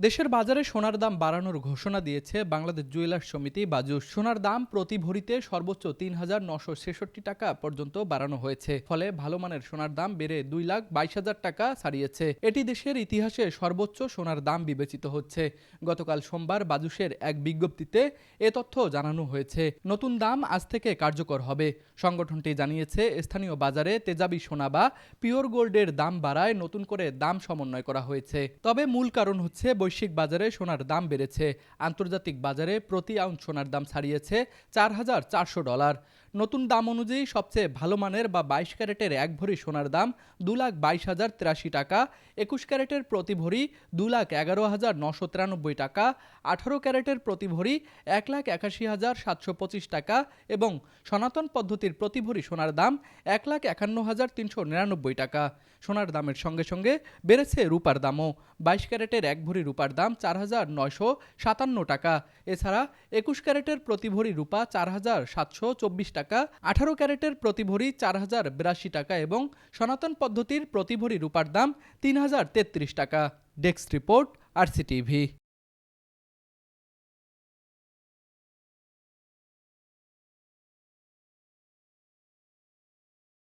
দেশের বাজারে সোনার দাম বাড়ানোর ঘোষণা দিয়েছে বাংলাদেশ জুয়েলার্স সমিতি বাজুস। সোনার দাম প্রতি ভরিতে সর্বোচ্চ ৩,৯৬৬ টাকা পর্যন্ত বাড়ানো হয়েছে। ফলে ভালো মানের সোনার দাম বেড়ে ২,২২,০০০ টাকা ছাড়িয়েছে। এটি দেশের ইতিহাসে সর্বোচ্চ সোনার দাম বিবেচিত হচ্ছে। গতকাল সোমবার বাজুসের এক বিজ্ঞপ্তিতে এ তথ্য জানানো হয়েছে। নতুন দাম আজ থেকে কার্যকর হবে। সংগঠনটি জানিয়েছে, স্থানীয় বাজারে তেজাবি সোনা বা পিওর গোল্ডের দাম বাড়ায় নতুন করে দাম সমন্বয় করা হয়েছে। তবে মূল কারণ হচ্ছে বৈশ্বিক বাজারে সোনার দাম বেড়েছে। আন্তর্জাতিক বাজারে প্রতি আউন্স সোনার দাম ছাড়িয়েছে $৪,৪০০। নতুন দাম অনুযায়ী সবচেয়ে ভালো মানের বা ২২ ক্যারেটের এক ভরি সোনার দাম ২,২২,০৮৩ টাকা, ২১ ক্যারেটের প্রতি ভরি ২,১১,৯৯৩ টাকা, ১৮ ক্যারেটের প্রতি ভরি ১,৮১,৭২৫ টাকা এবং সনাতন পদ্ধতির প্রতি ভরি সোনার দাম ১,৫১,৩৯৯ টাকা। সোনার দামের সঙ্গে সঙ্গে বেড়েছে রূপার দামও। ২২ ক্যারেটের এক ভরি রূপার দাম ৪,৯৫৭ টাকা। এছাড়া ২১ ক্যারেটের প্রতি ভরি রূপা ৪,৭২৪ টাকা, ১৮ ক্যারেটের প্রতি ভরি ৪,০৮২ টাকা এবং সনাতন পদ্ধতির প্রতি ভরি রূপার দাম ৩,০৩৩ টাকা। Desk report, RCTV।